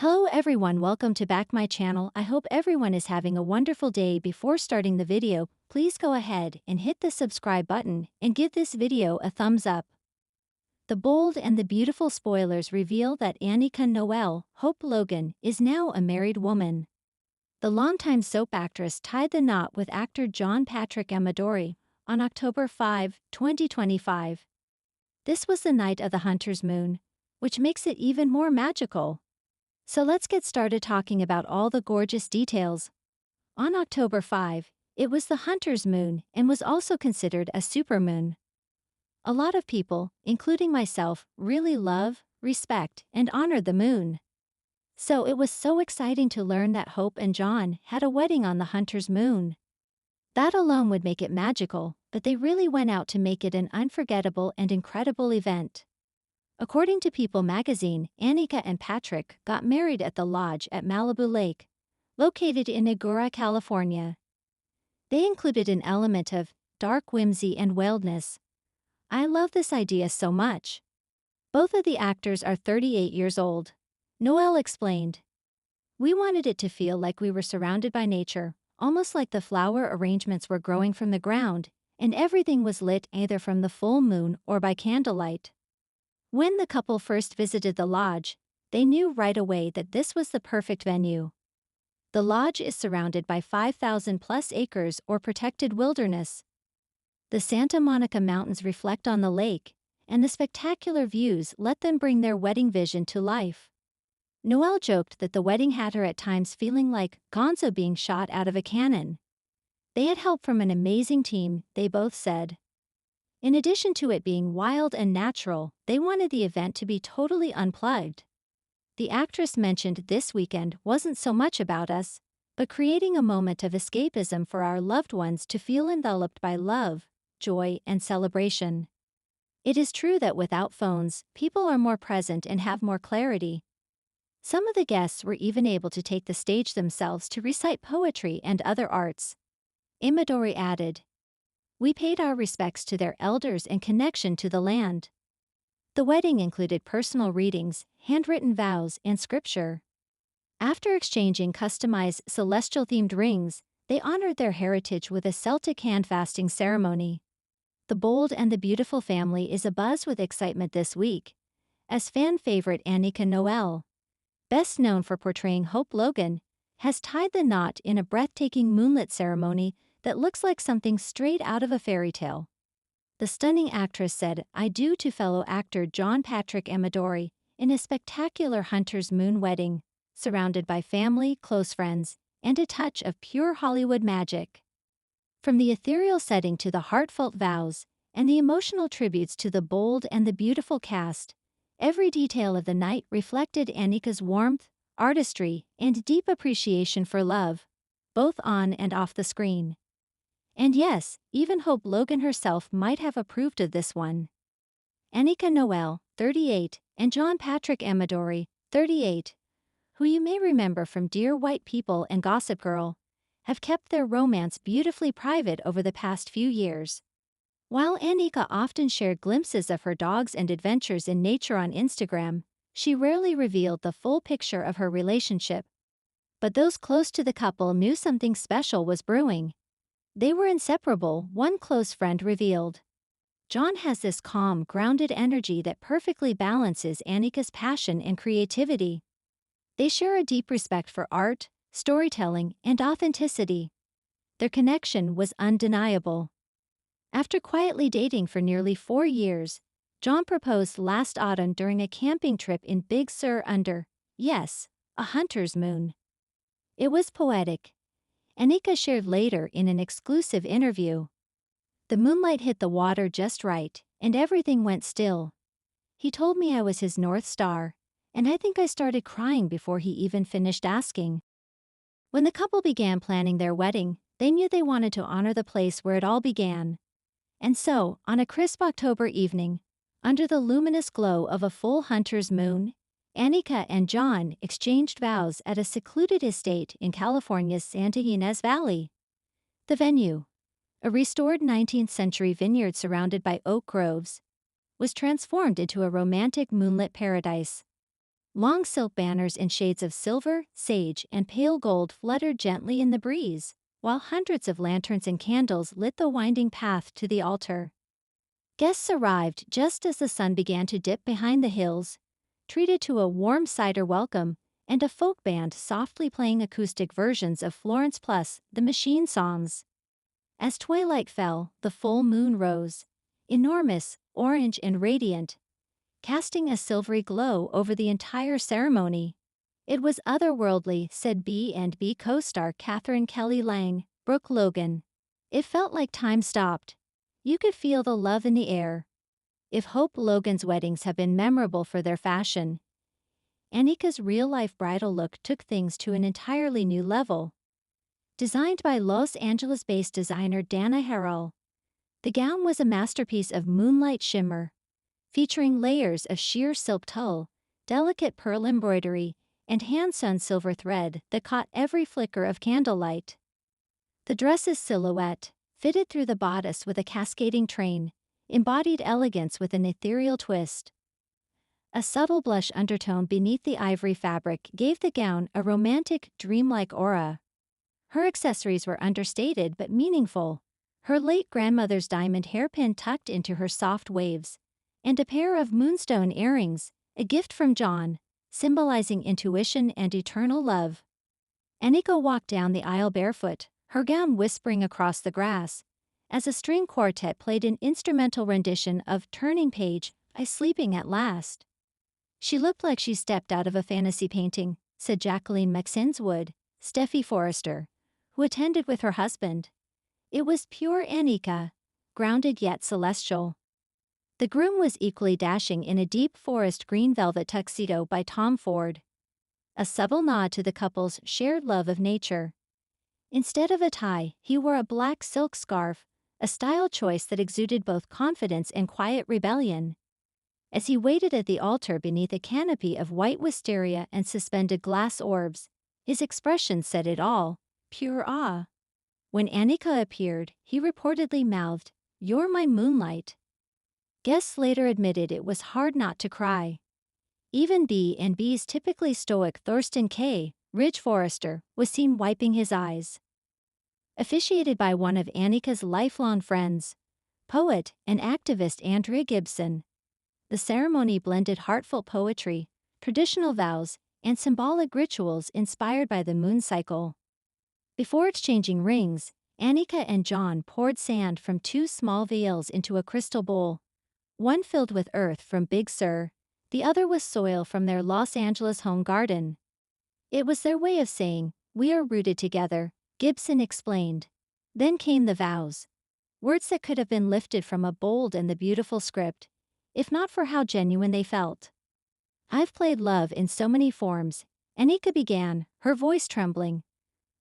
Hello everyone, welcome to back my channel. I hope everyone is having a wonderful day. Before starting the video, please go ahead and hit the subscribe button and give this video a thumbs up. The bold and the beautiful spoilers reveal that Annika Noelle, Hope Logan, is now a married woman. The longtime soap actress tied the knot with actor John Patrick Amadori on October 5, 2025. This was the night of the hunter's moon, which makes it even more magical. So let's get started talking about all the gorgeous details. On October 5, it was the hunter's moon and was also considered a supermoon. A lot of people, including myself, really love, respect, and honor the moon. So it was so exciting to learn that Hope and John had a wedding on the hunter's moon. That alone would make it magical, but they really went out to make it an unforgettable and incredible event. According to People magazine, Annika and Patrick got married at the lodge at Malibu Lake, located in Agoura, California. They included an element of dark whimsy and wildness. I love this idea so much. Both of the actors are 38 years old. Noelle explained. We wanted it to feel like we were surrounded by nature, almost like the flower arrangements were growing from the ground, and everything was lit either from the full moon or by candlelight. When the couple first visited the lodge, they knew right away that this was the perfect venue. The lodge is surrounded by 5,000+ acres or protected wilderness. The Santa Monica Mountains reflect on the lake, and the spectacular views let them bring their wedding vision to life. Noelle joked that the wedding had her at times feeling like Gonzo being shot out of a cannon. They had help from an amazing team, they both said. In addition to it being wild and natural, they wanted the event to be totally unplugged. The actress mentioned this weekend wasn't so much about us, but creating a moment of escapism for our loved ones to feel enveloped by love, joy, and celebration. It is true that without phones, people are more present and have more clarity. Some of the guests were even able to take the stage themselves to recite poetry and other arts. Amadori added. We paid our respects to their elders and connection to the land. The wedding included personal readings, handwritten vows, and scripture. After exchanging customized celestial-themed rings, they honored their heritage with a Celtic hand-fasting ceremony. The bold and the beautiful family is abuzz with excitement this week, as fan favorite Annika Noelle, best known for portraying Hope Logan, has tied the knot in a breathtaking moonlit ceremony that looks like something straight out of a fairy tale. The stunning actress said "I do" to fellow actor John Patrick Amadori in a spectacular hunter's moon wedding, surrounded by family, close friends, and a touch of pure Hollywood magic. From the ethereal setting to the heartfelt vows, and the emotional tributes to the bold and the beautiful cast, every detail of the night reflected Annika's warmth, artistry, and deep appreciation for love, both on and off the screen. And yes, even Hope Logan herself might have approved of this one. Annika Noelle, 38, and John Patrick Amadori, 38, who you may remember from Dear White People and Gossip Girl, have kept their romance beautifully private over the past few years. While Annika often shared glimpses of her dogs and adventures in nature on Instagram, she rarely revealed the full picture of her relationship. But those close to the couple knew something special was brewing. They were inseparable, one close friend revealed. John has this calm, grounded energy that perfectly balances Annika's passion and creativity. They share a deep respect for art, storytelling, and authenticity. Their connection was undeniable. After quietly dating for nearly 4 years, John proposed last autumn during a camping trip in Big Sur under, yes, a hunter's moon. It was poetic. Annika shared later in an exclusive interview. The moonlight hit the water just right, and everything went still. He told me I was his North Star, and I think I started crying before he even finished asking. When the couple began planning their wedding, they knew they wanted to honor the place where it all began. And so, on a crisp October evening, under the luminous glow of a full hunter's moon, Annika and John exchanged vows at a secluded estate in California's Santa Ynez Valley. The venue, a restored 19th-century vineyard surrounded by oak groves, was transformed into a romantic moonlit paradise. Long silk banners in shades of silver, sage, and pale gold fluttered gently in the breeze, while hundreds of lanterns and candles lit the winding path to the altar. Guests arrived just as the sun began to dip behind the hills, treated to a warm cider welcome and a folk band softly playing acoustic versions of Florence Plus, the Machine songs. As twilight fell, the full moon rose, enormous, orange and radiant, casting a silvery glow over the entire ceremony. It was otherworldly, said B&B co-star Catherine Kelly Lang, Brooke Logan. It felt like time stopped. You could feel the love in the air. If Hope Logan's weddings have been memorable for their fashion, Annika's real-life bridal look took things to an entirely new level. Designed by Los Angeles-based designer Dana Harrell, the gown was a masterpiece of moonlight shimmer, featuring layers of sheer silk tulle, delicate pearl embroidery, and hand-sewn silver thread that caught every flicker of candlelight. The dress's silhouette, fitted through the bodice with a cascading train, embodied elegance with an ethereal twist. A subtle blush undertone beneath the ivory fabric gave the gown a romantic, dreamlike aura. Her accessories were understated but meaningful, her late grandmother's diamond hairpin tucked into her soft waves, and a pair of moonstone earrings, a gift from John, symbolizing intuition and eternal love. Annika walked down the aisle barefoot, her gown whispering across the grass, as a string quartet played an instrumental rendition of Turning Page, I Sleeping at Last. She looked like she stepped out of a fantasy painting, said Jacqueline Maxinswood, Steffi Forrester, who attended with her husband. It was pure Annika, grounded yet celestial. The groom was equally dashing in a deep forest green velvet tuxedo by Tom Ford, a subtle nod to the couple's shared love of nature. Instead of a tie, he wore a black silk scarf, a style choice that exuded both confidence and quiet rebellion. As he waited at the altar beneath a canopy of white wisteria and suspended glass orbs, his expression said it all, pure awe. When Annika appeared, he reportedly mouthed, "You're my moonlight." Guests later admitted it was hard not to cry. Even B&B's typically stoic Thorsten K. Ridge Forrester was seen wiping his eyes. Officiated by one of Annika's lifelong friends, poet and activist Andrea Gibson, the ceremony blended heartfelt poetry, traditional vows, and symbolic rituals inspired by the moon cycle. Before exchanging rings, Annika and John poured sand from two small vials into a crystal bowl, one filled with earth from Big Sur, the other with soil from their Los Angeles home garden. It was their way of saying, "We are rooted together," Gibson explained. Then came the vows. Words that could have been lifted from a bold and the beautiful script, if not for how genuine they felt. "I've played love in so many forms," Annika began, her voice trembling.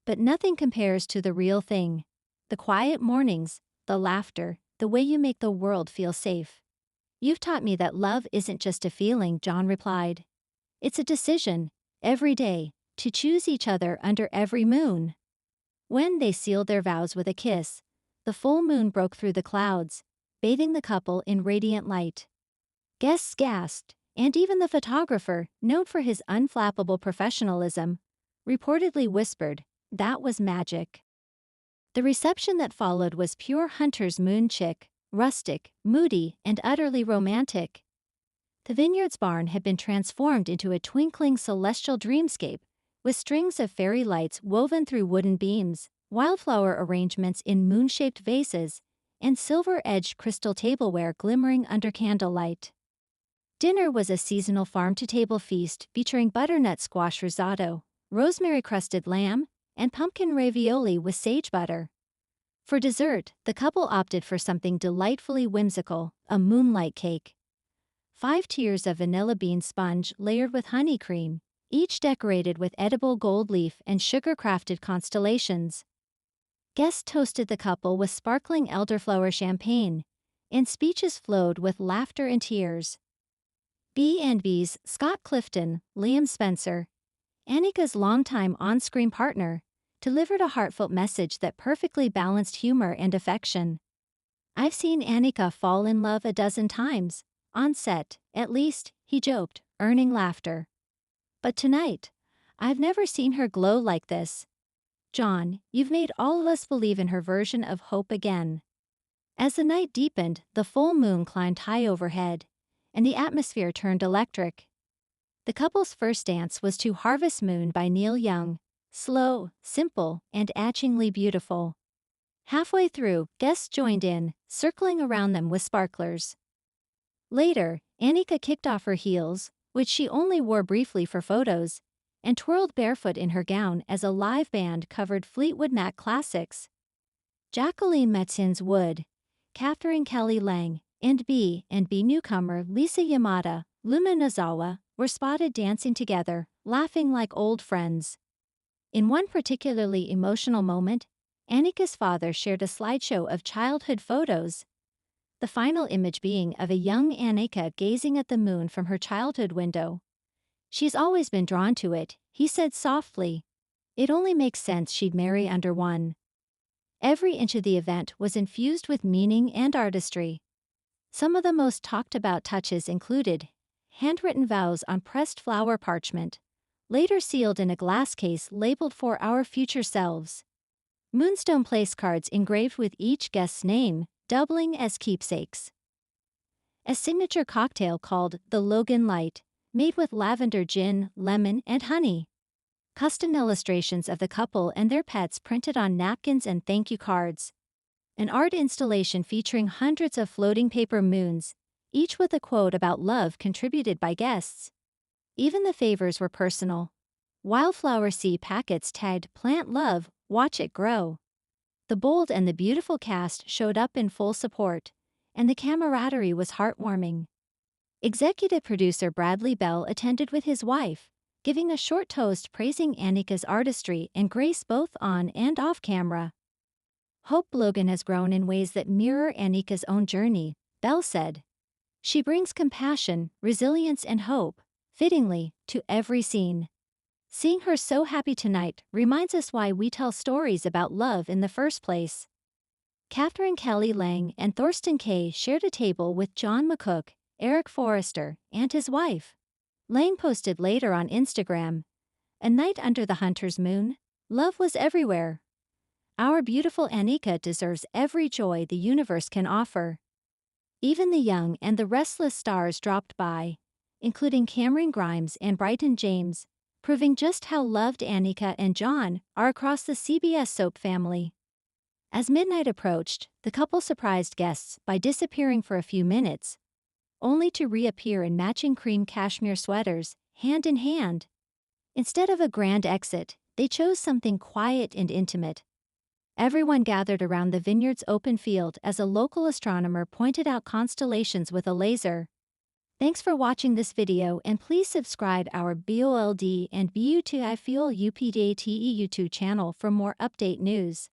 "But nothing compares to the real thing. The quiet mornings, the laughter, the way you make the world feel safe." "You've taught me that love isn't just a feeling," John replied. "It's a decision, every day, to choose each other under every moon." When they sealed their vows with a kiss, the full moon broke through the clouds, bathing the couple in radiant light. Guests gasped, and even the photographer, known for his unflappable professionalism, reportedly whispered, "That was magic." The reception that followed was pure hunter's moon chic, rustic, moody, and utterly romantic. The vineyard's barn had been transformed into a twinkling celestial dreamscape, with strings of fairy lights woven through wooden beams, wildflower arrangements in moon-shaped vases, and silver-edged crystal tableware glimmering under candlelight. Dinner was a seasonal farm-to-table feast featuring butternut squash risotto, rosemary-crusted lamb, and pumpkin ravioli with sage butter. For dessert, the couple opted for something delightfully whimsical, a moonlight cake. 5 tiers of vanilla bean sponge layered with honey cream, each decorated with edible gold leaf and sugar-crafted constellations. Guests toasted the couple with sparkling elderflower champagne, and speeches flowed with laughter and tears. B&B's Scott Clifton, Liam Spencer, Annika's longtime on-screen partner, delivered a heartfelt message that perfectly balanced humor and affection. "I've seen Annika fall in love a dozen times, on set, at least," he joked, earning laughter. But tonight, I've never seen her glow like this. John, you've made all of us believe in her version of hope again. As the night deepened, the full moon climbed high overhead, and the atmosphere turned electric. The couple's first dance was to Harvest Moon by Neil Young, slow, simple, and etchingly beautiful. Halfway through, guests joined in, circling around them with sparklers. Later, Annika kicked off her heels, which she only wore briefly for photos, and twirled barefoot in her gown as a live band covered Fleetwood Mac classics. Jacqueline Metzins Wood, Catherine Kelly Lang, and B&B newcomer Lisa Yamada, Luma Nozawa, were spotted dancing together, laughing like old friends. In one particularly emotional moment, Annika's father shared a slideshow of childhood photos, the final image being of a young Annika gazing at the moon from her childhood window. "She's always been drawn to it," he said softly. "It only makes sense she'd marry under one." Every inch of the event was infused with meaning and artistry. Some of the most talked about touches included handwritten vows on pressed flower parchment, later sealed in a glass case labeled "For Our Future Selves." Moonstone place cards engraved with each guest's name, doubling as keepsakes. A signature cocktail called the Logan Light, made with lavender gin, lemon, and honey. Custom illustrations of the couple and their pets printed on napkins and thank you cards. An art installation featuring hundreds of floating paper moons, each with a quote about love contributed by guests. Even the favors were personal. Wildflower seed packets tagged "Plant Love, Watch It Grow." The bold and the beautiful cast showed up in full support, and the camaraderie was heartwarming. Executive producer Bradley Bell attended with his wife, giving a short toast praising Annika's artistry and grace both on and off camera. "Hope Logan has grown in ways that mirror Annika's own journey," Bell said. "She brings compassion, resilience, and hope, fittingly, to every scene. Seeing her so happy tonight reminds us why we tell stories about love in the first place." Catherine Kelly Lang and Thorsten Kaye shared a table with John McCook, Eric Forrester, and his wife. Lang posted later on Instagram, "A night under the hunter's moon. Love was everywhere. Our beautiful Annika deserves every joy the universe can offer." Even the young and the restless stars dropped by, including Cameron Grimes and Bryton James, proving just how loved Annika and John are across the CBS soap family. As midnight approached, the couple surprised guests by disappearing for a few minutes, only to reappear in matching cream cashmere sweaters, hand in hand. Instead of a grand exit, they chose something quiet and intimate. Everyone gathered around the vineyard's open field as a local astronomer pointed out constellations with a laser. Thanks for watching this video, and please subscribe our BOLD and BUTI Fuel UPDATE YouTube channel for more update news.